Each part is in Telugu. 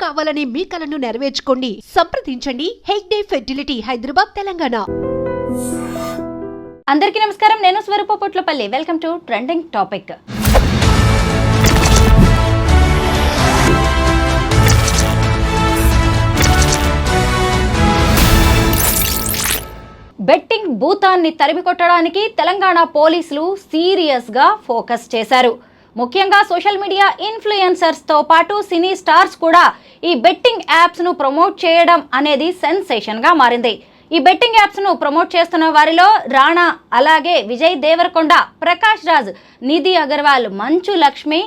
కావాలనే మీ కలను నెరవేర్చుకోండి. సంప్రదించండి హెగ్డే ఫెర్టిలిటీ, హైదరాబాద్, తెలంగాణ. అందరికీ నమస్కారం. నేను Swaroopa Potlapalli. Welcome to trending topic. Betting భూతాన్ని తరిమికొట్టడానికి తెలంగాణ పోలీసులు సీరియస్గా ఫోకస్ చేశారు. ముఖ్యంగా సోషల్ మీడియా ఇన్ఫ్లుయెన్సర్స్తో పాటు సినీ స్టార్స్ కూడా ఈ బెట్టింగ్ యాప్స్ను ప్రమోట్ చేయడం అనేది సెన్సేషన్గా మారింది. ఈ బెట్టింగ్ యాప్స్ను ప్రమోట్ చేస్తున్న వారిలో రాణా, అలాగే విజయ్ దేవరకొండ, ప్రకాష్ రాజ్, నిధి అగర్వాల్, మంచు లక్ష్మి,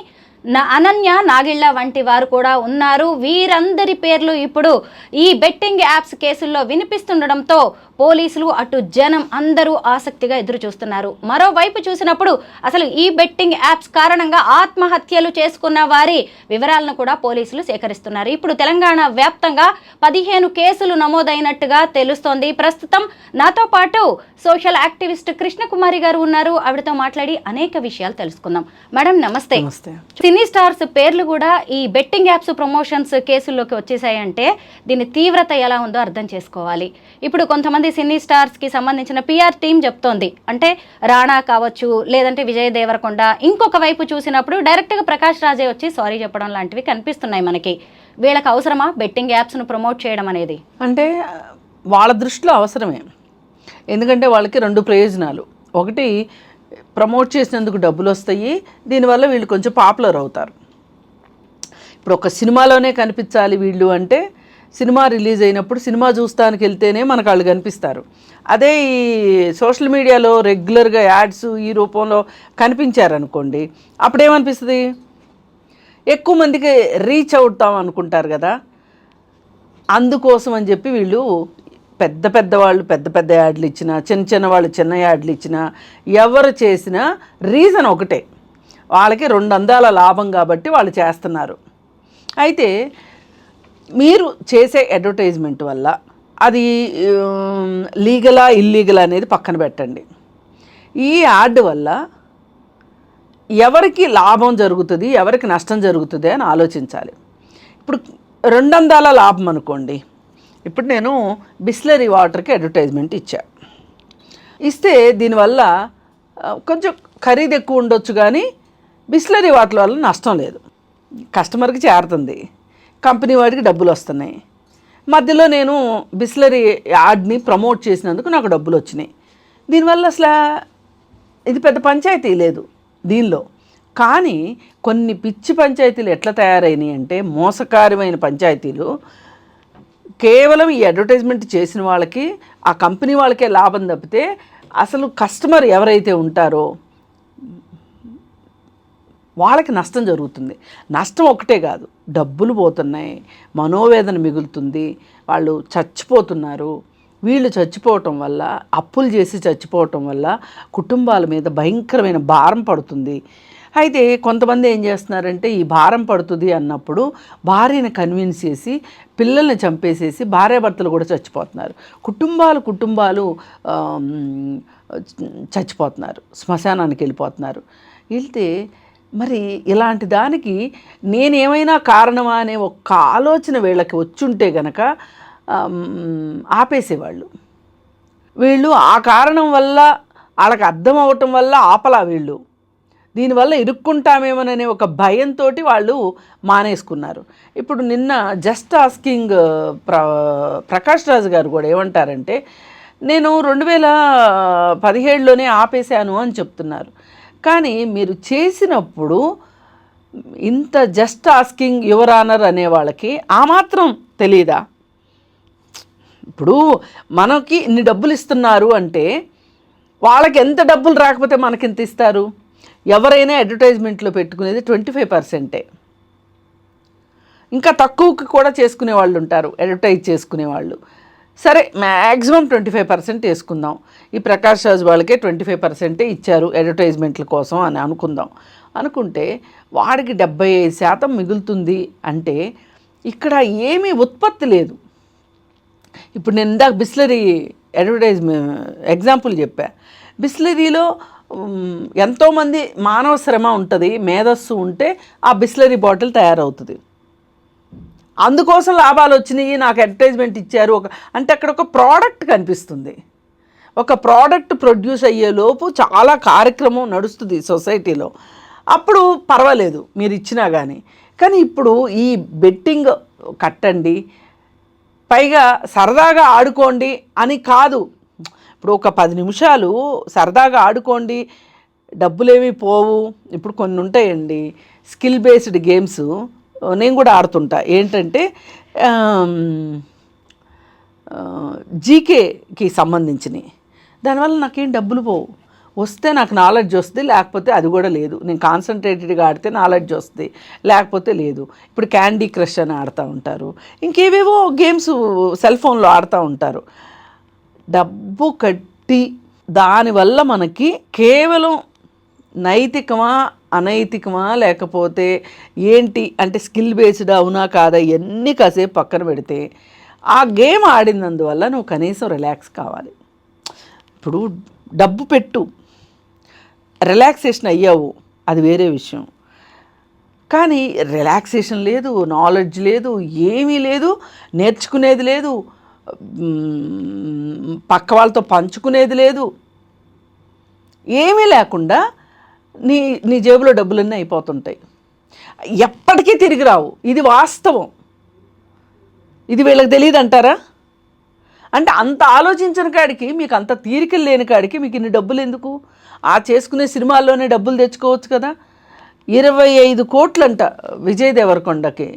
అనన్య నాగిళ్ళ వంటి వారు కూడా ఉన్నారు. వీరందరి పేర్లు ఇప్పుడు ఈ బెట్టింగ్ యాప్స్ కేసుల్లో వినిపిస్తుండడంతో పోలీసులు అటు జనం అందరూ ఆసక్తిగా ఎదురు చూస్తున్నారు. మరోవైపు చూసినప్పుడు అసలు ఈ బెట్టింగ్ యాప్స్ కారణంగా ఆత్మహత్యలు చేసుకున్న వారి వివరాలను కూడా పోలీసులు సేకరిస్తున్నారు. ఇప్పుడు తెలంగాణ వ్యాప్తంగా 15 కేసులు నమోదైనట్టుగా తెలుస్తోంది. ప్రస్తుతం నాతో పాటు సోషల్ యాక్టివిస్ట్ కృష్ణకుమారి గారు ఉన్నారు. ఆవిడతో మాట్లాడి అనేక విషయాలు తెలుసుకుందాం. మేడం నమస్తే. సినీ స్టార్స్ పేర్లు కూడా ఈ బెట్టింగ్ యాప్స్ ప్రమోషన్స్ కేసుల్లోకి వచ్చేసాయంటే దీని తీవ్రత ఎలా ఉందో అర్థం చేసుకోవాలి. ఇప్పుడు కొంతమంది సినీ స్టార్స్ కి సంబంధించిన పిఆర్ టీం చెప్తోంది, అంటే రాణా కావచ్చు, లేదంటే విజయ్ దేవరకొండ, ఇంకొక వైపు చూసినప్పుడు డైరెక్ట్ గా ప్రకాష్ రాజే వచ్చి సారీ చెప్పడం లాంటివి కనిపిస్తున్నాయి మనకి. వీళ్ళకి అవసరమా బెట్టింగ్ యాప్స్ ను ప్రమోట్ చేయడం అనేది? అంటే వాళ్ళ దృష్టిలో అవసరమే. ఎందుకంటే వాళ్ళకి 2 ప్రయోజనాలు. ఒకటి, ప్రమోట్ చేసినందుకు డబ్బులు వస్తాయి, దీనివల్ల వీళ్ళు కొంచెం పాపులర్ అవుతారు. ఇప్పుడు ఒక సినిమాలోనే కనిపించాలి వీళ్ళు అంటే, సినిమా రిలీజ్ అయినప్పుడు సినిమా చూస్తానికి వెళ్తేనే మనకు వాళ్ళు కనిపిస్తారు. అదే ఈ సోషల్ మీడియాలో రెగ్యులర్గా యాడ్స్ ఈ రూపంలో కనిపించారనుకోండి, అప్పుడేమనిపిస్తుంది, ఎక్కువ మందికి రీచ్ అవుతాం అనుకుంటారు కదా. అందుకోసం అని చెప్పి వీళ్ళు పెద్ద వాళ్ళు పెద్ద యాడ్లు ఇచ్చినా, చిన్న వాళ్ళు చిన్న యాడ్లు ఇచ్చినా, ఎవరు చేసినా రీజన్ ఒకటే, వాళ్ళకి 2 అందాల లాభం కాబట్టి వాళ్ళు చేస్తున్నారు. అయితే మీరు చేసే అడ్వర్టైజ్మెంట్ వల్ల అది లీగలా ఇల్లీగలా అనేది పక్కన పెట్టండి. ఈ యాడ్ వల్ల ఎవరికి లాభం జరుగుతుంది, ఎవరికి నష్టం జరుగుతుంది అని ఆలోచించాలి. ఇప్పుడు 2 అందాల లాభం అనుకోండి. ఇప్పుడు నేను బిస్లరీ వాటర్కి అడ్వర్టైజ్మెంట్ ఇస్తే దీనివల్ల కొంచెం ఖరీదు ఎక్కువ ఉండొచ్చు, కానీ బిస్లరీ వాటర్ వల్ల నష్టం లేదు. కస్టమర్కి చేరుతుంది, కంపెనీ వాడికి డబ్బులు వస్తున్నాయి. మధ్యలో నేను బిస్లరీ యాడ్ని ప్రమోట్ చేసినందుకు నాకు డబ్బులు వచ్చినాయి. దీనివల్ల అసలు ఇది పెద్ద పంచాయతీ లేదు దీనిలో. కానీ కొన్ని పిచ్చి పంచాయతీలు ఎట్లా తయారైనాయి అంటే, మోసకారమైన పంచాయతీలు. కేవలం ఈ అడ్వర్టైజ్మెంట్ చేసిన వాళ్ళకి, ఆ కంపెనీ వాళ్ళకే లాభం తప్పితే అసలు కస్టమర్ ఎవరైతే ఉంటారో వాళ్ళకి నష్టం జరుగుతుంది. నష్టం ఒకటే కాదు, డబ్బులు పోతున్నాయి, మనోవేదన మిగులుతుంది, వాళ్ళు చచ్చిపోతున్నారు. వీళ్ళు చచ్చిపోవటం వల్ల, అప్పులు చేసి చచ్చిపోవటం వల్ల కుటుంబాల మీద భయంకరమైన భారం పడుతుంది. అయితే కొంతమంది ఏం చేస్తున్నారంటే, ఈ భారం పడుతుంది అన్నప్పుడు భార్యని కన్విన్స్ చేసి పిల్లల్ని చంపేసేసి భార్యాభర్తలు కూడా చచ్చిపోతున్నారు. కుటుంబాలు చచ్చిపోతున్నారు, శ్మశానానికి వెళ్ళిపోతున్నారు. వెళ్తే మరి ఇలాంటి దానికి నేనేమైనా కారణమా అనే ఒక్క ఆలోచన వీళ్ళకి వచ్చుంటే గనక ఆపేసేవాళ్ళు. వీళ్ళు ఆ కారణం వల్ల, వాళ్ళకి అర్థం అవటం వల్ల ఆపలా. వీళ్ళు దీనివల్ల ఇరుక్కుంటామేమోననే ఒక భయంతో వాళ్ళు మానేసుకున్నారు. ఇప్పుడు నిన్న జస్ట్ ఆస్కింగ్ ప్రకాష్ రాజ్ గారు కూడా ఏమంటారంటే, నేను 2017లోనే ఆపేశాను అని చెప్తున్నారు. కానీ మీరు చేసినప్పుడు ఇంత జస్ట్ ఆస్కింగ్ యువర్ ఆనర్ అనే వాళ్ళకి ఆ మాత్రం తెలీదా? ఇప్పుడు మనకి ఇన్ని డబ్బులు ఇస్తున్నారు అంటే వాళ్ళకి ఎంత డబ్బులు రాకపోతే మనకి ఎంత ఇస్తారు? ఎవరైనా అడ్వర్టైజ్మెంట్లో పెట్టుకునేది 25%. ఇంకా తక్కువకి కూడా చేసుకునే వాళ్ళు ఉంటారు, అడ్వర్టైజ్ చేసుకునే వాళ్ళు. సరే, మ్యాక్సిమం 25% వేసుకుందాం. ఈ ప్రకాష్ రాజ్ వాళ్ళకే 25% ఇచ్చారు అడ్వర్టైజ్మెంట్ల కోసం అని అనుకుంటే వాడికి 75% మిగులుతుంది. అంటే ఇక్కడ ఏమీ ఉత్పత్తి లేదు. ఇప్పుడు నేను ఇందాక బిస్లరీ ఎగ్జాంపుల్ చెప్పా. బిస్లరీలో ఎంతోమంది మానవ శ్రమ ఉంటుంది, మేధస్సు ఉంటే ఆ బిస్లరీ బాటిల్ తయారవుతుంది. అందుకోసం లాభాలు వచ్చినాయి, నాకు అడ్వర్టైజ్మెంట్ ఇచ్చారు అంటే అక్కడ ఒక ప్రోడక్ట్ కనిపిస్తుంది. ఒక ప్రోడక్ట్ ప్రొడ్యూస్ అయ్యేలోపు చాలా కార్యక్రమం నడుస్తుంది సొసైటీలో, అప్పుడు పర్వాలేదు మీరు ఇచ్చినా కానీ ఇప్పుడు ఈ బెట్టింగ్ కట్టండి, పైగా సరదాగా ఆడుకోండి అని కాదు. ఇప్పుడు ఒక 10 నిమిషాలు సరదాగా ఆడుకోండి, డబ్బులేమీ పోవు. ఇప్పుడు కొన్ని ఉంటాయండి స్కిల్ బేస్డ్ గేమ్స్, నేను కూడా ఆడుతుంటా. ఏంటంటే జీకేకి సంబంధించినవి, దానివల్ల నాకేం డబ్బులు పోవు. వస్తే నాకు నాలెడ్జ్ వస్తుంది, లేకపోతే అది కూడా లేదు. నేను కాన్సన్ట్రేటెడ్గా ఆడితే నాలెడ్జ్ వస్తుంది, లేకపోతే లేదు. ఇప్పుడు క్యాండీ క్రష్ అని ఆడుతూ ఉంటారు, ఇంకేవేవో గేమ్స్ సెల్ ఫోన్లో ఆడుతూ ఉంటారు. డబ్బు కట్టి దానివల్ల మనకి కేవలం నైతికమా అనైతికమా లేకపోతే ఏంటి అంటే స్కిల్ బేస్డ్ అవునా కాదా ఇవన్నీ కాసేపు పక్కన పెడితే ఆ గేమ్ ఆడినందువల్ల నువ్వు కనీసం రిలాక్స్ కావాలి. ఇప్పుడు డబ్బు పెట్టు, రిలాక్సేషన్ అయ్యావు, అది వేరే విషయం. కానీ రిలాక్సేషన్ లేదు, నాలెడ్జ్ లేదు, ఏమీ లేదు, నేర్చుకునేది లేదు, పక్క వాళ్ళతో పంచుకునేది లేదు, ఏమీ లేకుండా నీ జేబులో డబ్బులన్నీ అయిపోతుంటాయి, ఎప్పటికీ తిరిగి రావు. ఇది వాస్తవం. ఇది వీళ్ళకి తెలియదు అంటారా? అంటే అంత ఆలోచించిన కాడికి, మీకు అంత తీరికలు లేని కాడికి మీకు ఇన్ని డబ్బులు ఎందుకు? ఆ చేసుకునే సినిమాల్లోనే డబ్బులు తెచ్చుకోవచ్చు కదా. 25 కోట్లంట విజయ్ దేవరకొండకి.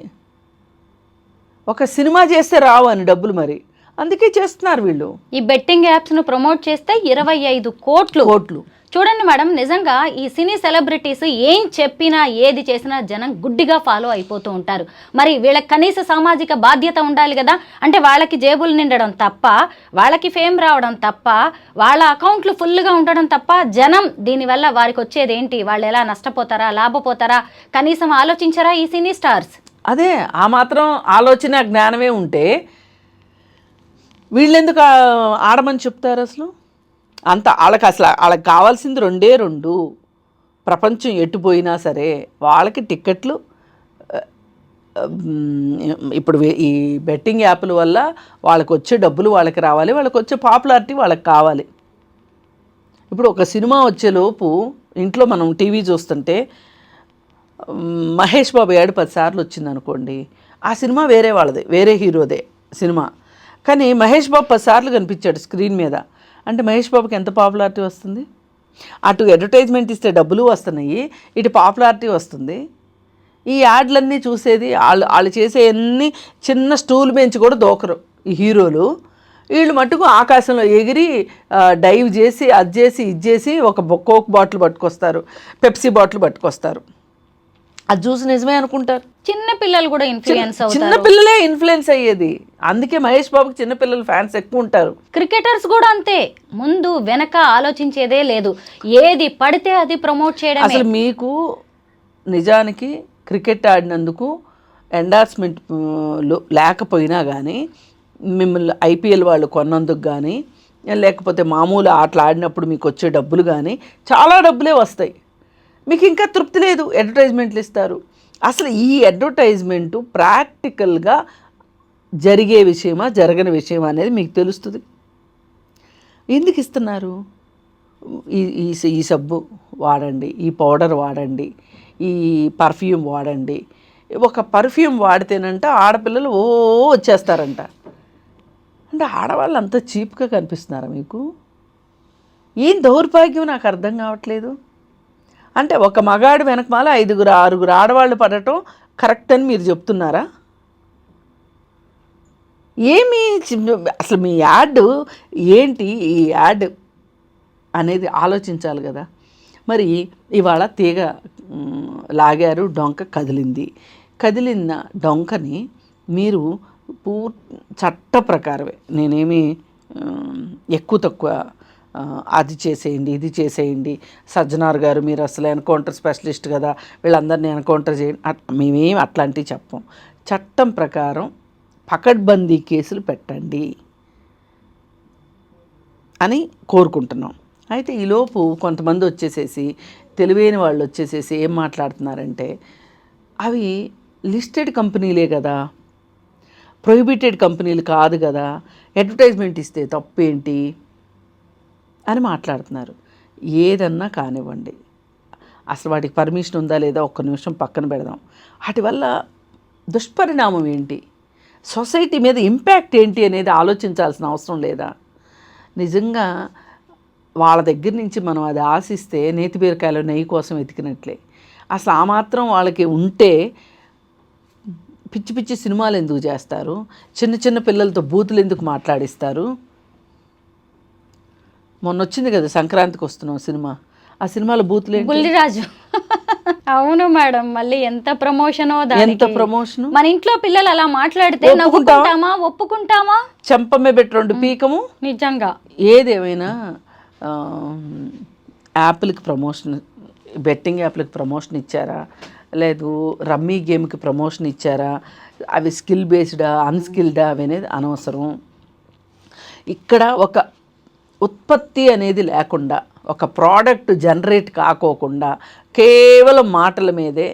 ఒక సినిమా చేస్తే రావు అని డబ్బులు, మరి అందుకే చేస్తున్నారు వీళ్ళు. ఈ బెట్టింగ్ యాప్స్ను ప్రమోట్ చేస్తే 25 కోట్లు. చూడండి మేడం, నిజంగా ఈ సినీ సెలబ్రిటీస్ ఏం చెప్పినా ఏది చేసినా జనం గుడ్డిగా ఫాలో అయిపోతూ ఉంటారు. మరి వీళ్ళకి కనీస సామాజిక బాధ్యత ఉండాలి కదా. అంటే వాళ్ళకి జేబులు నిండడం తప్ప, వాళ్ళకి ఫేమ్ రావడం తప్ప, వాళ్ళ అకౌంట్లు ఫుల్గా ఉండడం తప్ప జనం దీనివల్ల వారికి వచ్చేది ఏంటి, వాళ్ళు ఎలా నష్టపోతారా లాభపోతారా కనీసం ఆలోచించారా ఈ సినీ స్టార్స్? అదే ఆ మాత్రం ఆలోచన జ్ఞానమే ఉంటే వీళ్ళెందుకు ఆడమని చెప్తారు అసలు? అంత వాళ్ళకి కావాల్సింది 2 ప్రపంచం ఎట్టుపోయినా సరే వాళ్ళకి టిక్కెట్లు. ఇప్పుడు ఈ బెట్టింగ్ యాప్ల వల్ల వాళ్ళకి వచ్చే డబ్బులు వాళ్ళకి రావాలి, వాళ్ళకి వచ్చే పాపులారిటీ వాళ్ళకి కావాలి. ఇప్పుడు ఒక సినిమా వచ్చేలోపు ఇంట్లో మనం టీవీ చూస్తుంటే మహేష్ బాబు 10 సార్లు వచ్చింది అనుకోండి, ఆ సినిమా వేరే వాళ్ళది, వేరే హీరోదే సినిమా, కానీ మహేష్ బాబు 10 సార్లు కనిపించాడు స్క్రీన్ మీద. అంటే మహేష్ బాబుకి ఎంత పాపులారిటీ వస్తుంది? అటు అడ్వర్టైజ్మెంట్ ఇస్తే డబ్బులు వస్తున్నాయి, ఇటు పాపులారిటీ వస్తుంది. ఈ యాడ్లన్నీ చూసేది వాళ్ళు చేసే అన్ని చిన్న స్టూల్ బెంచ్ కూడా దోకరు ఈ హీరోలు. వీళ్ళు మట్టుకు ఆకాశంలో ఎగిరి డైవ్ చేసి అది చేసి ఇది చేసి ఒక కోక్ బాటిల్ పట్టుకొస్తారు, పెప్సీ బాటిల్ పట్టుకొస్తారు. అది చూసి నిజమే అనుకుంటారు. చిన్న పిల్లలు కూడా ఇన్ఫ్లుయెన్స్ అవుతారు. చిన్న పిల్లలే ఇన్ఫ్లుయెన్స్ అయ్యేది. అందుకే మహేష్ బాబుకి చిన్నపిల్లలు ఫ్యాన్స్ ఎక్కువ ఉంటారు. క్రికెటర్స్ కూడా అంతే, ముందు వెనక ఆలోచించేదే లేదు, ఏది పడితే అది ప్రమోట్ చేయడం. అసలు మీకు నిజానికి క్రికెట్ ఆడినందుకు ఎండార్స్మెంట్ లేకపోయినా కానీ, మిమ్మల్ని ఐపీఎల్ వాళ్ళు కొన్నందుకు కానీ, లేకపోతే మామూలు ఆటలు ఆడినప్పుడు మీకు వచ్చే డబ్బులు కానీ చాలా డబ్బులే వస్తాయి. మీకు ఇంకా తృప్తి లేదు, అడ్వర్టైజ్మెంట్లు ఇస్తారు. అసలు ఈ అడ్వర్టైజ్మెంటు ప్రాక్టికల్గా జరిగే విషయమా జరగని విషయమా అనేది మీకు తెలుస్తుంది. ఎందుకు ఇస్తున్నారు? ఈ సబ్బు వాడండి, ఈ పౌడర్ వాడండి, ఈ పర్ఫ్యూమ్ వాడండి. ఒక పర్ఫ్యూమ్ వాడితేనంట ఆడపిల్లలు వచ్చేస్తారంట. అంటే ఆడవాళ్ళు అంత చీప్గా కనిపిస్తున్నారా మీకు? ఏం దౌర్భాగ్యం నాకు అర్థం కావట్లేదు. అంటే ఒక మగాడు వెనకమాల 5-6 ఆడవాళ్ళు పడటం కరెక్ట్ అని మీరు చెప్తున్నారా? ఏమి అసలు మీ యాడ్ ఏంటి? ఈ యాడ్ అనేది ఆలోచించాలి కదా. మరి ఇవాళ తీగ లాగారు, డొంక కదిలిన డొంకని మీరు చట్ట ప్రకారమే, నేనేమి ఎక్కువ తక్కువ అది చేసేయండి ఇది చేసేయండి, సజ్జనార్ గారు మీరు అసలు ఎన్కౌంటర్ స్పెషలిస్ట్ కదా, వీళ్ళందరినీ ఎన్కౌంటర్ చేయండి, మేమేమి అట్లాంటివి చెప్పం. చట్టం ప్రకారం పకడ్బందీ కేసులు పెట్టండి అని కోరుకుంటున్నాం. అయితే ఈలోపు కొంతమంది వచ్చేసేసి, తెలివైన వాళ్ళు వచ్చేసేసి ఏం మాట్లాడుతున్నారంటే, అవి లిస్టెడ్ కంపెనీలే కదా, ప్రొహిబిటెడ్ కంపెనీలు కాదు కదా, అడ్వర్టైజ్మెంట్ ఇస్తే తప్పేంటి అని మాట్లాడుతున్నారు. ఏదన్నా కానివ్వండి, అసలు వాటికి పర్మిషన్ ఉందా లేదా ఒక్క నిమిషం పక్కన పెడదాం. వాటి వల్ల దుష్పరిణామం ఏంటి, సొసైటీ మీద ఇంపాక్ట్ ఏంటి అనేది ఆలోచించాల్సిన అవసరం లేదా? నిజంగా వాళ్ళ దగ్గర నుంచి మనం అది ఆశిస్తే నేతి బీరకాయలు నెయ్యి కోసం వెతికినట్లే. అసలు ఆ మాత్రం వాళ్ళకి ఉంటే పిచ్చి పిచ్చి సినిమాలు ఎందుకు చేస్తారు, చిన్న చిన్న పిల్లలతో బూతులు ఎందుకు మాట్లాడిస్తారు? మొన్న వచ్చింది కదా సంక్రాంతికి వస్తున్నాం సినిమా, ఆ సినిమాలో బూతులు బుల్లిరాజు. అవును మేడం, మళ్ళీ ఎంత ప్రమోషనో, ఎంత ప్రమోషన్. మన ఇంట్లో పిల్లలు అలా మాట్లాడితే ఒప్పుకుంటామా? చెంపమే పెట్టి 2 పీకము. నిజంగా ఏదేమైనా యాప్లకి ప్రమోషన్, బెట్టింగ్ యాప్లకి ప్రమోషన్ ఇచ్చారా, లేదు రమ్మీ గేమ్కి ప్రమోషన్ ఇచ్చారా, అవి స్కిల్ బేస్డా అన్స్కిల్డా అవి అనేది అనవసరం. ఇక్కడ ఒక ఉత్పత్తి అనేది లేకుండా, ఒక ప్రోడక్ట్ జనరేట్ కాకోకుండా కేవలం మాటల మీదే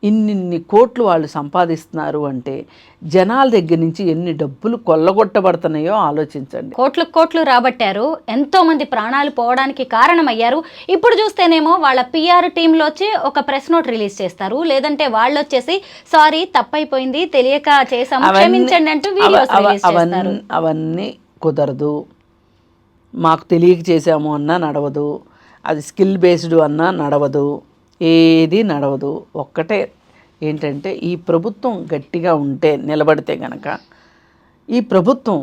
ఇన్ని కోట్లు వాళ్ళు సంపాదిస్తున్నారు అంటే జనాల దగ్గర నుంచి ఎన్ని డబ్బులు కొల్లగొట్టబడుతున్నాయో ఆలోచించండి. కోట్లు రాబట్టారు, ఎంతోమంది ప్రాణాలు పోవడానికి కారణమయ్యారు. ఇప్పుడు చూస్తేనేమో వాళ్ళ పిఆర్ టీంలో వచ్చి ఒక ప్రెస్ నోట్ రిలీజ్ చేస్తారు, లేదంటే వాళ్ళు వచ్చేసి సారీ తప్పైపోయింది తెలియక చేసాము క్షమించండి అంటూ వీడియోస్ రిలీజ్ చేస్తారు. అవన్నీ కుదరదు. మాకు తెలియక చేసాము అన్నా నడవదు, అది స్కిల్ బేస్డ్ అన్నా నడవదు, ఏది నడవదు. ఒక్కటే ఏంటంటే ఈ ప్రభుత్వం గట్టిగా ఉంటే, నిలబడితే గనక, ఈ ప్రభుత్వం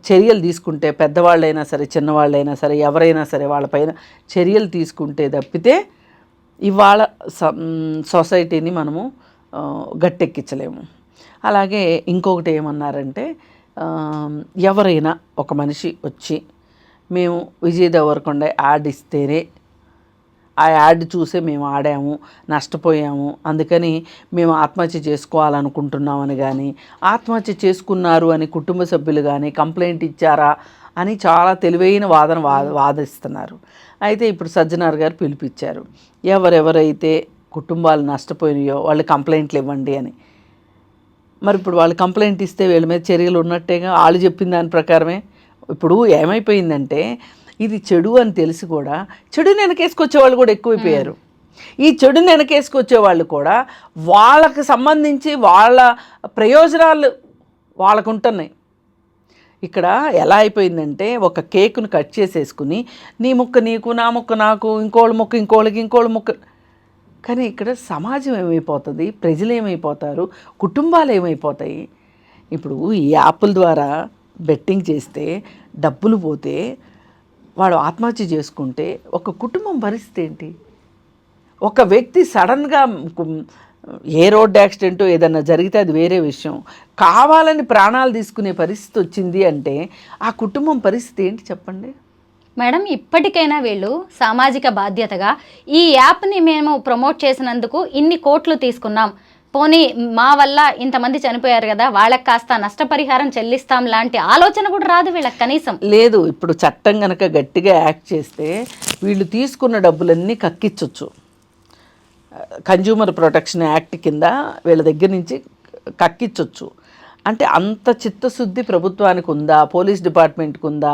చర్యలు తీసుకుంటే, పెద్దవాళ్ళైనా సరే చిన్నవాళ్ళైనా సరే ఎవరైనా సరే వాళ్ళపైన చర్యలు తీసుకుంటే తప్పితే ఇవాళ సొసైటీని మనము గట్టెక్కించలేము. అలాగే ఇంకొకటి ఏమన్నారంటే, ఎవరైనా ఒక మనిషి వచ్చి మేము విజయ్ దేవరకొండ యాడ్ ఇస్తేనే, ఆ యాడ్ చూసే మేము ఆడాము నష్టపోయాము అందుకని మేము ఆత్మహత్య చేసుకోవాలనుకుంటున్నామని కానీ, ఆత్మహత్య చేసుకున్నారు అని కుటుంబ సభ్యులు కానీ కంప్లైంట్ ఇచ్చారా అని చాలా తెలివైన వాదిస్తున్నారు. అయితే ఇప్పుడు సజ్జనార్ గారు పిలిపించారు, ఎవరెవరైతే కుటుంబాలు నష్టపోయినాయో వాళ్ళు కంప్లైంట్లు ఇవ్వండి అని. మరి ఇప్పుడు వాళ్ళు కంప్లైంట్ ఇస్తే వీళ్ళ మీద చర్యలు ఉన్నట్టేగా, వాళ్ళు చెప్పిన దాని ప్రకారమే. ఇప్పుడు ఏమైపోయిందంటే ఇది చెడు అని తెలిసి కూడా చెడుని వెనకేసుకొచ్చే వాళ్ళు కూడా ఎక్కువైపోయారు. ఈ చెడుని వెనకేసుకొచ్చే వాళ్ళు కూడా వాళ్ళకి సంబంధించి వాళ్ళ ప్రయోజనాలు వాళ్ళకు ఉంటున్నాయి. ఇక్కడ ఎలా అయిపోయిందంటే ఒక కేకును కట్ చేసేసుకుని నీ ముక్క నీకు, నా ముక్క నాకు, ఇంకోళ్ళ ముక్క ఇంకోళ్ళకి, ఇంకోళ్ళ ముక్క. కానీ ఇక్కడ సమాజం ఏమైపోతుంది, ప్రజలు ఏమైపోతారు, కుటుంబాలు ఏమైపోతాయి? ఇప్పుడు ఈ యాప్ల ద్వారా బెట్టింగ్ చేస్తే డబ్బులు పోతే వాడు ఆత్మహత్య చేసుకుంటే ఒక కుటుంబం పరిస్థితి ఏంటి? ఒక వ్యక్తి సడన్గా ఏ రోడ్ యాక్సిడెంటో ఏదన్నా జరిగితే అది వేరే విషయం, కావాలని ప్రాణాలు తీసుకునే పరిస్థితి వచ్చింది అంటే ఆ కుటుంబం పరిస్థితి ఏంటి చెప్పండి మేడం. ఇప్పటికైనా వీళ్ళు సామాజిక బాధ్యతగా ఈ యాప్ని మేము ప్రమోట్ చేసినందుకు ఇన్ని కోట్లు తీసుకున్నాం, పోనీ మా వల్ల ఇంతమంది చనిపోయారు కదా వాళ్ళకి కాస్త నష్టపరిహారం చెల్లిస్తాం లాంటి ఆలోచన కూడా రాదు వీళ్ళకి కనీసం లేదు. ఇప్పుడు చట్టం కనుక గట్టిగా యాక్ట్ చేస్తే వీళ్ళు తీసుకున్న డబ్బులన్నీ కక్కించవచ్చు. కన్జ్యూమర్ ప్రొటెక్షన్ యాక్ట్ కింద వీళ్ళ దగ్గర నుంచి కక్కించవచ్చు. అంటే అంత చిత్తశుద్ధి ప్రభుత్వానికి ఉందా, పోలీస్ డిపార్ట్మెంట్కి ఉందా,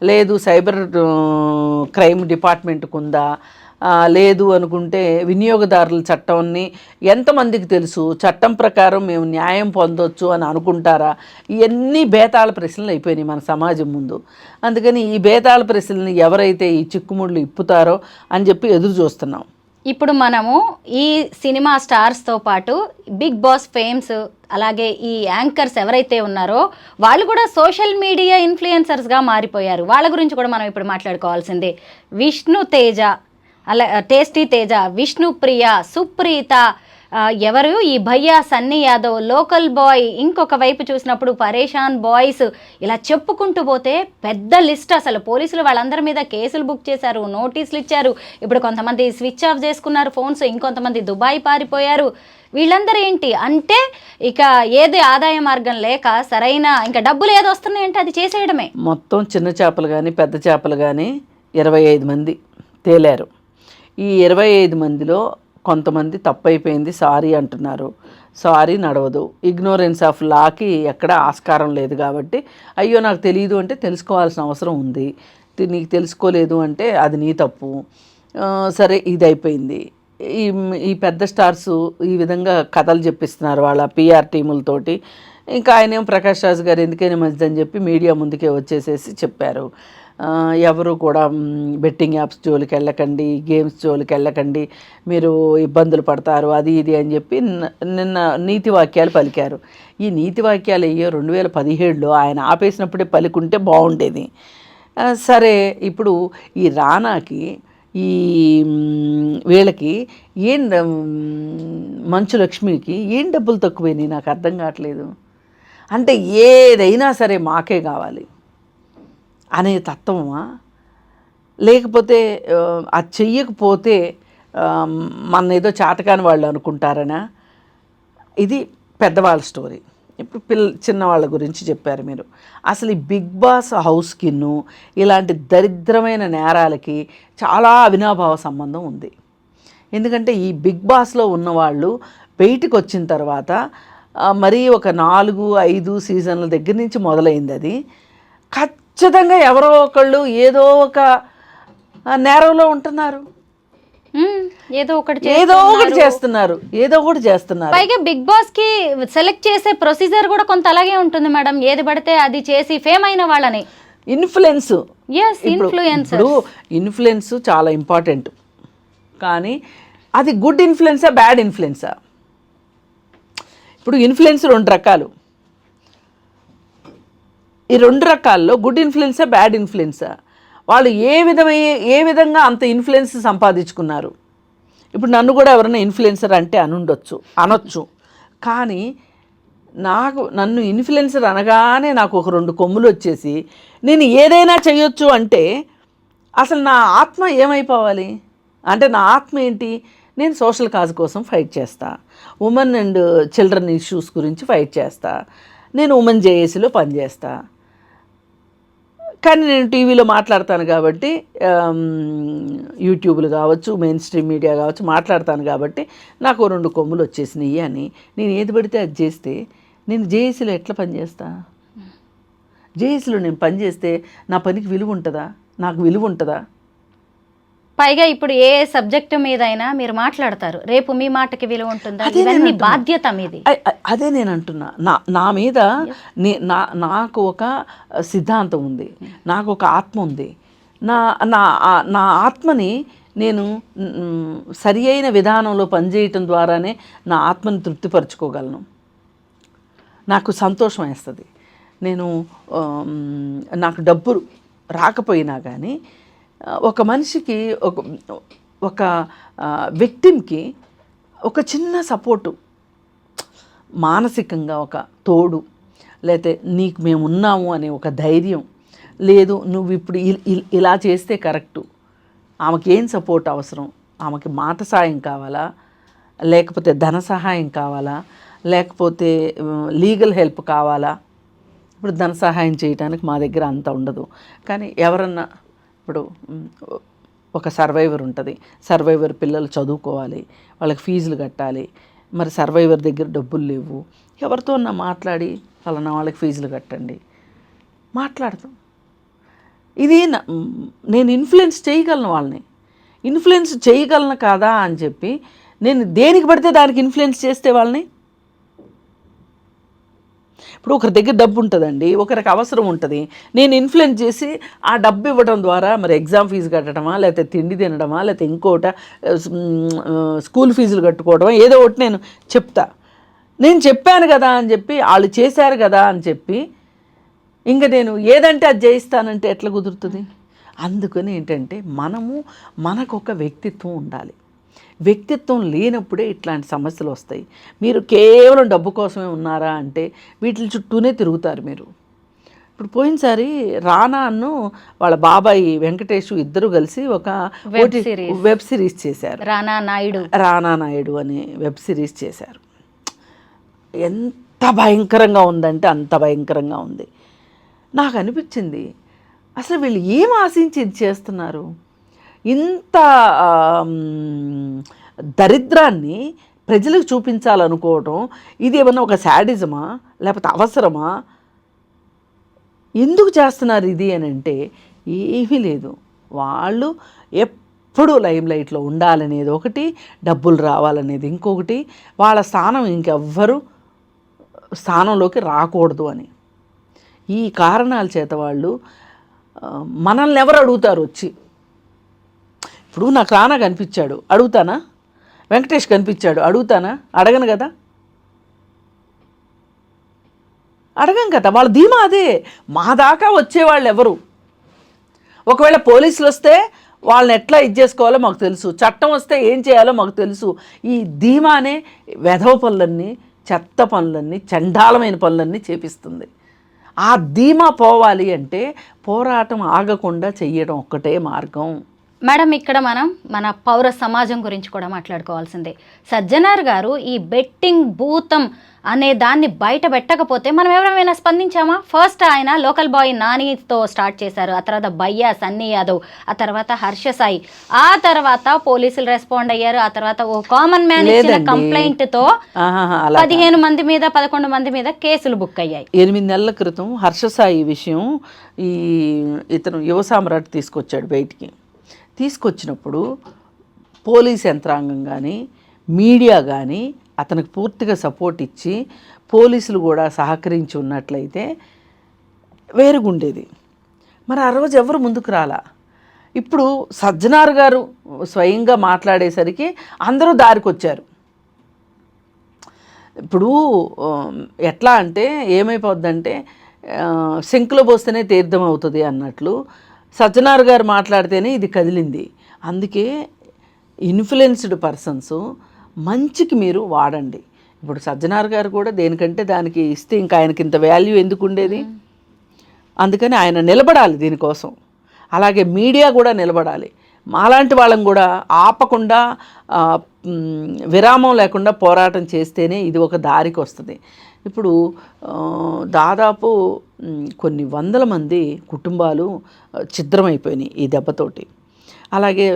లేదు సైబర్ క్రైమ్ డిపార్ట్మెంట్కి ఉందా, లేదు అనుకుంటే వినియోగదారుల చట్టాన్ని ఎంతమందికి తెలుసు, చట్టం ప్రకారం మేము న్యాయం పొందొచ్చు అని అనుకుంటారా? ఇవన్నీ బేతాళ ప్రశ్నలు అయిపోయినాయి మన సమాజం ముందు. అందుకని ఈ బేతాళ ప్రశ్నల్ని ఎవరైతే ఈ చిక్కుముళ్ళు ఇప్పుతారో అని చెప్పి ఎదురు చూస్తున్నాం. ఇప్పుడు మనము ఈ సినిమా స్టార్స్తో పాటు బిగ్ బాస్ ఫేమ్స్ అలాగే ఈ యాంకర్స్ ఎవరైతే ఉన్నారో వాళ్ళు కూడా సోషల్ మీడియా ఇన్ఫ్లుయెన్సర్స్గా మారిపోయారు. వాళ్ళ గురించి కూడా మనం ఇప్పుడు మాట్లాడుకోవాల్సిందే. విష్ణు తేజ, అలా టేస్టీ తేజ, విష్ణుప్రియ, సుప్రీత, ఎవరు ఈ భయ్యా, సన్నీ యాదవ్, లోకల్ బాయ్, ఇంకొక వైపు చూసినప్పుడు పరేషాన్ బాయ్స్, ఇలా చెప్పుకుంటూ పోతే పెద్ద లిస్ట్. అసలు పోలీసులు వాళ్ళందరి మీద కేసులు బుక్ చేశారు, నోటీసులు ఇచ్చారు. ఇప్పుడు కొంతమంది స్విచ్ ఆఫ్ చేసుకున్నారు ఫోన్స్, ఇంకొంతమంది దుబాయ్ పారిపోయారు. వీళ్ళందరూ ఏంటి అంటే ఇక ఏది ఆదాయ మార్గం లేక సరైన ఇంకా డబ్బులు ఏది వస్తున్నాయంటే అది చేసేయడమే. మొత్తం చిన్న చేపలు కానీ పెద్ద చేపలు కానీ 25 మంది తేలారు. ఈ 25 మందిలో కొంతమంది తప్పైపోయింది సారీ అంటున్నారు, సారీ నడవదు. ఇగ్నోరెన్స్ ఆఫ్ లాకి ఎక్కడ ఆస్కారం లేదు కాబట్టి అయ్యో నాకు తెలియదు అంటే తెలుసుకోవాల్సిన అవసరం ఉంది. నీకు తెలుసుకోలేదు అంటే అది నీ తప్పు. సరే ఇది అయిపోయింది. ఈ పెద్ద స్టార్స్ ఈ విధంగా కథలు చెప్పిస్తున్నారు వాళ్ళ పిఆర్ టీములతోటి. ఇంకా ఆయనేమో ప్రకాష్ రాజ్ గారు ఎందుకైనా మంచిదని చెప్పి మీడియా ముందుకే వచ్చేసేసి చెప్పారు, ఎవరు కూడా బెట్టింగ్ యాప్స్ జోలికి వెళ్ళకండి, గేమ్స్ జోలికి వెళ్ళకండి, మీరు ఇబ్బందులు పడతారు అది ఇది అని చెప్పి నిన్న నీతి వాక్యాలు పలికారు. ఈ నీతి వాక్యాలు అయ్యో 2017లో ఆయన ఆపేసినప్పుడే పలికుంటే బాగుండేది. సరే ఇప్పుడు ఈ రానాకి ఈ వీళ్ళకి ఏం మంచు లక్ష్మికి ఏం డబ్బులు తక్కువైనాయి నాకు అర్థం కావట్లేదు. అంటే ఏదైనా సరే మాకే కావాలి అనే తత్వమా, లేకపోతే అది చెయ్యకపోతే మన ఏదో చాతకాని వాళ్ళు అనుకుంటారనా? ఇది పెద్దవాళ్ళ స్టోరీ. ఇప్పుడు చిన్నవాళ్ళ గురించి చెప్పారు మీరు. అసలు ఈ బిగ్ బాస్ హౌస్కిను ఇలాంటి దరిద్రమైన నేరాలకి చాలా అవినాభావ సంబంధం ఉంది. ఎందుకంటే ఈ బిగ్ బాస్లో ఉన్నవాళ్ళు బయటికి వచ్చిన తర్వాత మరీ ఒక 4-5 సీజన్ల దగ్గర నుంచి మొదలైంది. అది ఖచ్చితంగా ఎవరో ఒకళ్ళు ఏదో ఒక నేరంలో ఉంటున్నారు, ఏదో ఒకటి చేస్తున్నారు. పైగా బిగ్ బాస్ కి సెలెక్ట్ చేసే ప్రొసీజర్ కూడా కొంత అలాగే ఉంటుంది మేడం. ఏది పడితే అది చేసి ఫేమ్ అయిన వాళ్ళని ఇన్ఫ్లుయెన్స్ చాలా ఇంపార్టెంట్. కానీ అది గుడ్ ఇన్ఫ్లుయెన్సా బ్యాడ్ ఇన్ఫ్లుయెన్సా? ఇప్పుడు ఇన్ఫ్లుయెన్స్ 2 రకాలు. ఈ 2 రకాల్లో గుడ్ ఇన్ఫ్లుయెన్సా బ్యాడ్ ఇన్ఫ్లుయెన్సా? వాళ్ళు ఏ విధంగా అంత ఇన్ఫ్లుయెన్స్ సంపాదించుకున్నారు? ఇప్పుడు నన్ను కూడా ఎవరైనా ఇన్ఫ్లుయెన్సర్ అంటే అనొచ్చు. కానీ నన్ను ఇన్ఫ్లుయెన్సర్ అనగానే నాకు ఒక 2 కొమ్ములు వచ్చేసి నేను ఏదైనా చేయొచ్చు అంటే అసలు నా ఆత్మ ఏమైపోవాలి? అంటే నా ఆత్మ ఏంటి? నేను సోషల్ కాజ్ కోసం ఫైట్ చేస్తా, ఉమెన్ అండ్ చిల్డ్రన్ ఇష్యూస్ గురించి ఫైట్ చేస్తా, నేను ఉమెన్ జేఏసీలో పనిచేస్తా. కానీ నేను టీవీలో మాట్లాడతాను కాబట్టి, యూట్యూబ్లు కావచ్చు, మెయిన్ స్ట్రీమ్ మీడియా కావచ్చు, మాట్లాడతాను కాబట్టి నాకు 2 కొమ్ములు వచ్చేసినాయి అని నేను ఏది పడితే అది చేస్తే నేను జేఏసీలో ఎట్లా పనిచేస్తా? జేఏసీలో నేను పనిచేస్తే నా పనికి విలువ ఉంటుందా? నాకు విలువ ఉంటుందా? పైగా ఇప్పుడు ఏ సబ్జెక్టు మీద అయినా మీరు మాట్లాడతారు, రేపు మీ మాటకి విలువ ఉంటుందా? ఇవన్నీ బాధ్యత మీది. అదే నేను అంటున్నా. నా మీద నాకు ఒక సిద్ధాంతం ఉంది, నాకు ఒక ఆత్మ ఉంది. నా ఆత్మని నేను సరి అయిన విధానంలో పనిచేయటం ద్వారానే నా ఆత్మని తృప్తిపరచుకోగలను. నాకు సంతోషం వేస్తుంది. నాకు డబ్బు రాకపోయినా కానీ ఒక మనిషికి ఒక విక్టిమ్కి ఒక చిన్న సపోర్టు, మానసికంగా ఒక తోడు, లేకపోతే నీకు మేము ఉన్నాము అనే ఒక ధైర్యం, లేదు నువ్వు ఇప్పుడు ఇలా చేస్తే కరెక్టు. ఆమెకి ఏం సపోర్ట్ అవసరం? ఆమెకి మాట సాయం కావాలా, లేకపోతే ధన సహాయం కావాలా, లేకపోతే లీగల్ హెల్ప్ కావాలా? ఇప్పుడు ధన సహాయం చేయడానికి మా దగ్గర అంత ఉండదు. కానీ ఎవరన్నా ఇప్పుడు ఒక సర్వైవర్ ఉంటుంది, సర్వైవర్ పిల్లలు చదువుకోవాలి, వాళ్ళకి ఫీజులు కట్టాలి, మరి సర్వైవర్ దగ్గర డబ్బులు లేవు, ఎవరితో మాట్లాడి ఫలానా వాళ్ళకి ఫీజులు కట్టండి మాట్లాడతాం. ఇది నేను ఇన్ఫ్లుయెన్స్ చేయగలను, వాళ్ళని ఇన్ఫ్లుయెన్స్ చేయగలను కాదా అని చెప్పి నేను దేనికి పడితే దానికి ఇన్ఫ్లుయెన్స్ చేస్తే వాళ్ళని. ఇప్పుడు ఒకరి దగ్గర డబ్బు ఉంటుందండి, ఒకరికి అవసరం ఉంటుంది, నేను ఇన్ఫ్లుయెన్స్ చేసి ఆ డబ్బు ఇవ్వడం ద్వారా మరి ఎగ్జామ్ ఫీజు కట్టడమా, లేకపోతే తిండి తినడమా, లేకపోతే ఇంకోట స్కూల్ ఫీజులు కట్టుకోవడమా, ఏదో ఒకటి నేను చెప్తా. నేను చెప్పాను కదా అని చెప్పి, వాళ్ళు చేశారు కదా అని చెప్పి ఇంకా నేను ఏదంటే అది చేయిస్తానంటే ఎట్లా కుదురుతుంది? అందుకని ఏంటంటే మనకు ఒక వ్యక్తిత్వం ఉండాలి. వ్యక్తిత్వం లేనప్పుడే ఇట్లాంటి సమస్యలు వస్తాయి. మీరు కేవలం డబ్బు కోసమే ఉన్నారా అంటే వీటి చుట్టూనే తిరుగుతారు మీరు. ఇప్పుడు పోయినసారి రానాను వాళ్ళ బాబాయి వెంకటేష్ ఇద్దరు కలిసి ఒక వెబ్ సిరీస్ చేశారు, రానా నాయుడు అనే వెబ్ సిరీస్ చేశారు. ఎంత భయంకరంగా ఉందంటే అంత భయంకరంగా ఉంది. నాకు అనిపించింది అసలు వీళ్ళు ఏం ఆశించి ఇది చేస్తున్నారు? ఇంత దరిద్రాన్ని ప్రజలకు చూపించాలనుకోవటం ఇది ఏమన్నా ఒక శాడిజమా లేకపోతే అవసరమా? ఎందుకు చేస్తున్నారు ఇది అని అంటే ఏమీ లేదు, వాళ్ళు ఎప్పుడూ లైమ్ లైట్లో ఉండాలనేది ఒకటి, డబ్బులు రావాలనేది ఇంకొకటి, వాళ్ళ స్థానం ఇంకెవ్వరు స్థానంలోకి రాకూడదు అని. ఈ కారణాల చేత వాళ్ళు మనల్ని ఎవరు అడుగుతారు వచ్చి? ఇప్పుడు నాకు రానా కనిపించాడు, అడుగుతానా? వెంకటేష్ కనిపించాడు, అడుగుతానా? అడగను కదా, అడగం కదా. వాళ్ళ ధీమా అదే. మా దాకా వచ్చేవాళ్ళు ఎవరు? ఒకవేళ పోలీసులు వస్తే వాళ్ళని ఎట్లా చేసుకోవాలో మాకు తెలుసు, చట్టం వస్తే ఏం చేయాలో మాకు తెలుసు. ఈ ధీమానే వెధవ పనులన్నీ, చెత్త పనులన్నీ, చండాలమైన పనులన్నీ చేపిస్తుంది. ఆ ధీమా పోవాలి అంటే పోరాటం ఆగకుండా చెయ్యడం ఒక్కటే మార్గం. మేడం, ఇక్కడ మనం మన పౌర సమాజం గురించి కూడా మాట్లాడుకోవాల్సిందే. సజ్జనార్ గారు ఈ బెట్టింగ్ భూతం అనే దాన్ని బయట పెట్టకపోతే మనం ఎవరైనా స్పందించామా? ఫస్ట్ ఆయన లోకల్ బాయ్ నానితో స్టార్ట్ చేశారు, ఆ తర్వాత భయ్యా సన్నీ యాదవ్, ఆ తర్వాత హర్ష సాయి, ఆ తర్వాత పోలీసులు రెస్పాండ్ అయ్యారు, ఆ తర్వాత ఓ కామన్ మ్యాన్ ఇచ్చిన కంప్లైంట్ తో 15 మంది మీద 11 మంది మీద కేసులు బుక్ అయ్యాయి. 8 నెలల క్రితం హర్ష సాయి విషయం ఇతను యువ సామ్రాట్ తీసుకొచ్చాడు బయటికి. తీసుకొచ్చినప్పుడు పోలీస్ యంత్రాంగం కానీ మీడియా కానీ అతనికి పూర్తిగా సపోర్ట్ ఇచ్చి పోలీసులు కూడా సహకరించి ఉన్నట్లయితే వేరుగుండేది. మరి ఆ రోజు ఎవరు ముందుకు రాలా. ఇప్పుడు సజ్జనార్ గారు స్వయంగా మాట్లాడేసరికి అందరూ దారికొచ్చారు. ఇప్పుడు ఎట్లా అంటే ఏమైపోద్దంటే సింకులో పోస్తేనే తీర్థం అవుతుంది అన్నట్లు సజ్జనార్ గారు మాట్లాడితేనే ఇది కదిలింది. అందుకే ఇన్ఫ్లుయెన్స్డ్ పర్సన్స్ మంచికి మీరు వాడండి. ఇప్పుడు సజ్జనార్ గారు కూడా దేనికంటే దానికి ఇస్తే ఇంకా ఆయనకి ఇంత వాల్యూ ఎందుకు ఉండేది? అందుకని ఆయన నిలబడాలి దీనికోసం. అలాగే మీడియా కూడా నిలబడాలి. మాలాంటి వాళ్ళని కూడా ఆపకుండా విరామం లేకుండా పోరాటం చేస్తేనే ఇది ఒక దారికి వస్తుంది. ఇప్పుడు దాదాపు కొన్ని వందల మంది కుటుంబాలు ఛిద్రమైపోయినాయి ఈ దెబ్బతోటి. అలాగే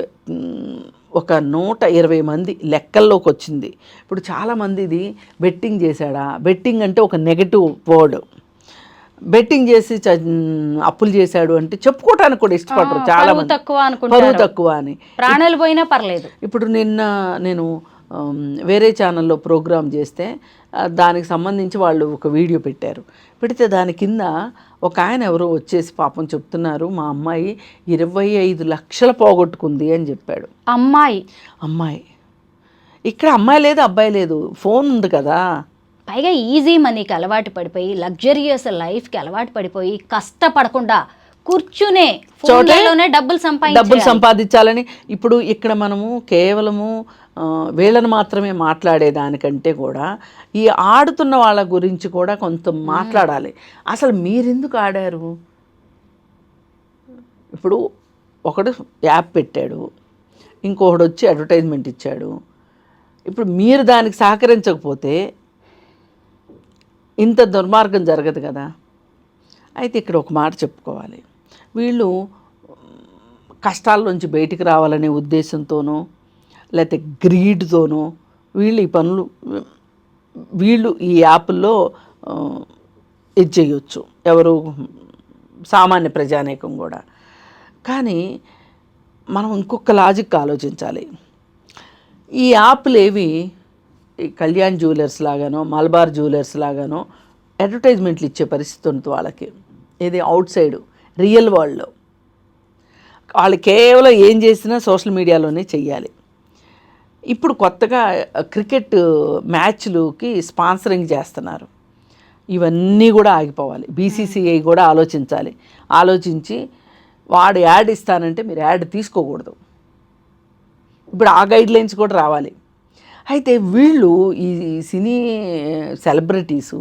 ఒక 120 మంది లెక్కల్లోకి వచ్చింది. ఇప్పుడు చాలామంది ఇది బెట్టింగ్ చేశాడా, బెట్టింగ్ అంటే ఒక నెగటివ్ వర్డ్. బెట్టింగ్ చేసి అప్పులు చేశాడు అంటే చెప్పుకోవటానికి కూడా ఇష్టపడరు చాలా మంది. పరువు తక్కువ అని, ప్రాణాలు పోయినా పర్లేదు. ఇప్పుడు నిన్న నేను వేరే ఛానల్లో ప్రోగ్రామ్ చేస్తే దానికి సంబంధించి వాళ్ళు ఒక వీడియో పెట్టారు. పెడితే దాని కింద ఒక ఆయన ఎవరో వచ్చేసి పాపం చెప్తున్నారు, మా అమ్మాయి 25 లక్షలు పోగొట్టుకుంది అని చెప్పాడు. అమ్మాయి ఇక్కడ అమ్మాయి లేదు అబ్బాయి లేదు, ఫోన్ ఉంది కదా. పైగా ఈజీ మనీకి అలవాటు పడిపోయి, లగ్జరియస్ లైఫ్కి అలవాటు పడిపోయి, కష్టపడకుండా కూర్చునే ఫోన్లలోనే డబ్బులు సంపాదించాలని. ఇప్పుడు ఇక్కడ మనము కేవలము వీళ్ళని మాత్రమే మాట్లాడేదానికంటే కూడా ఈ ఆడుతున్న వాళ్ళ గురించి కూడా కొంత మాట్లాడాలి. అసలు మీరెందుకు ఆడారు? ఇప్పుడు ఒకడు యాప్ పెట్టాడు, ఇంకొకడు వచ్చి అడ్వర్టైజ్మెంట్ ఇచ్చాడు. ఇప్పుడు మీరు దానికి సహకరించకపోతే ఇంత దుర్మార్గం జరగదు కదా. అయితే ఇక్కడ ఒక మాట చెప్పుకోవాలి, వీళ్ళు కష్టాల నుంచి బయటికి రావాలనే ఉద్దేశంతోనో లేకపోతే గ్రీడ్తోనో వీళ్ళు ఈ పనులు వీళ్ళు ఈ యాప్ల్లో ఇది చేయొచ్చు, ఎవరు సామాన్య ప్రజానీకం కూడా. కానీ మనం ఇంకొక లాజిక్ ఆలోచించాలి. ఈ యాప్లు ఏవి కళ్యాణ్ జ్యువెలర్స్ లాగానో మలబార్ జ్యువెలర్స్ లాగానో అడ్వర్టైజ్మెంట్లు ఇచ్చే పరిస్థితి ఉంటుంది వాళ్ళకి. ఇది అవుట్ సైడ్ రియల్ వరల్డ్లో వాళ్ళు కేవలం ఏం చేసినా సోషల్ మీడియాలోనే చెయ్యాలి. ఇప్పుడు కొత్తగా క్రికెట్ మ్యాచ్లుకి స్పాన్సరింగ్ చేస్తున్నారు. ఇవన్నీ కూడా ఆగిపోవాలి. బీసీసీఐ కూడా ఆలోచించాలి. ఆలోచించి వాడు యాడ్ ఇస్తానంటే మీరు యాడ్ తీసుకోకూడదు. ఇప్పుడు ఆ గైడ్లైన్స్ కూడా రావాలి. అయితే వీళ్ళు ఈ సినీ సెలబ్రిటీసు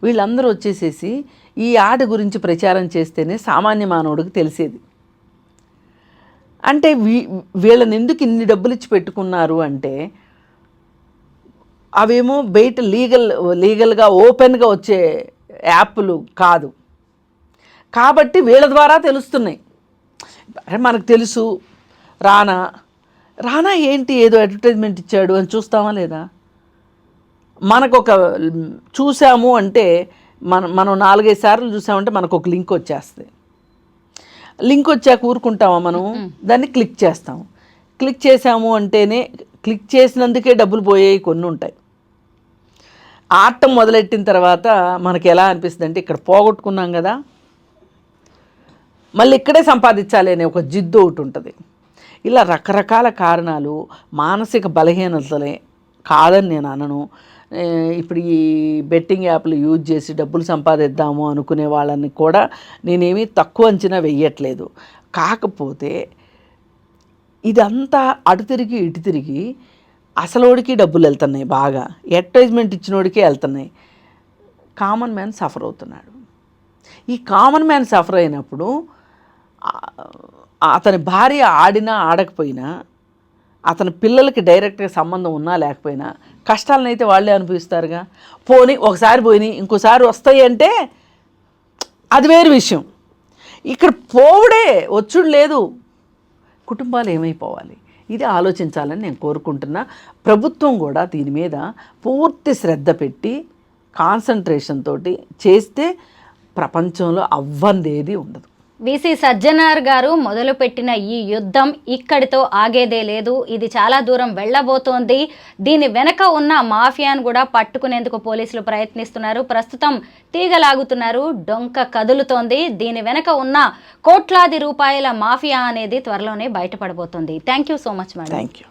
వీళ్ళందరూ వచ్చేసేసి ఈ యాడ్ గురించి ప్రచారం చేస్తేనే సామాన్య మానవుడికి తెలిసేది. అంటే వీళ్ళని ఎందుకు ఇన్ని డబ్బులు ఇచ్చి పెట్టుకున్నారు అంటే అవేమో బయట లీగల్గా ఓపెన్గా వచ్చే యాప్లు కాదు కాబట్టి వీళ్ళ ద్వారా తెలుస్తున్నాయి. మనకు తెలుసు రానా ఏంటి ఏదో అడ్వర్టైజ్మెంట్ ఇచ్చాడు అని చూస్తామా లేదా? మనకు ఒక చూసాము అంటే మనం 4-5 సార్లు చూసామంటే మనకు ఒక లింక్ వచ్చేస్తుంది. లింక్ వచ్చాక ఊరుకుంటామా మనం? దాన్ని క్లిక్ చేస్తాము. క్లిక్ చేసాము అంటేనే క్లిక్ చేసినందుకే డబ్బులు పోయేవి కొన్ని ఉంటాయి. ఆడటం మొదలెట్టిన తర్వాత మనకి ఎలా అనిపిస్తుంది అంటే ఇక్కడ పోగొట్టుకున్నాం కదా, మళ్ళీ ఇక్కడే సంపాదించాలి అనే ఒక జిద్దు ఒకటి ఉంటుంది. ఇలా రకరకాల కారణాలు, మానసిక బలహీనతలే కాదని నేను అనను. ఇప్పుడు ఈ బెట్టింగ్ యాప్లు యూజ్ చేసి డబ్బులు సంపాదిద్దాము అనుకునే వాళ్ళని కూడా నేనేమీ తక్కువ అంచనా వెయ్యట్లేదు. కాకపోతే ఇదంతా అటు తిరిగి ఇటు తిరిగి అసలోడికి డబ్బులు వెళ్తున్నాయి, బాగా అడ్వర్టైజ్మెంట్ ఇచ్చినోడికే వెళ్తున్నాయి. కామన్ మ్యాన్ సఫర్ అవుతున్నాడు. ఈ కామన్ మ్యాన్ సఫర్ అయినప్పుడు అతని భార్య ఆడినా ఆడకపోయినా, అతని పిల్లలకి డైరెక్ట్గా సంబంధం ఉన్నా లేకపోయినా కష్టాలను అయితే వాళ్ళే అనుభవిస్తారుగా. పోనీ ఒకసారి పోయినాయి ఇంకోసారి వస్తాయి అంటే అది వేరు విషయం. ఇక్కడ పోవుడే వచ్చుడు లేదు. కుటుంబాలు ఏమైపోవాలి, ఇది ఆలోచించాలని నేను కోరుకుంటున్నా. ప్రభుత్వం కూడా దీని మీద పూర్తి శ్రద్ధ పెట్టి కాన్సన్ట్రేషన్ తోటి చేస్తే ప్రపంచంలో అవ్వందేది ఉండదు. వీసీ సజ్జనార్ గారు మొదలుపెట్టిన ఈ యుద్ధం ఇక్కడితో ఆగేదే లేదు. ఇది చాలా దూరం వెళ్ళబోతోంది. దీని వెనక ఉన్న మాఫియాను కూడా పట్టుకునేందుకు పోలీసులు ప్రయత్నిస్తున్నారు. ప్రస్తుతం తీగలాగుతున్నారు, డొంక కదులుతోంది. దీని వెనక ఉన్న కోట్లాది రూపాయల మాఫియా అనేది త్వరలోనే బయటపడబోతోంది. Thank you so much madam. Thank you.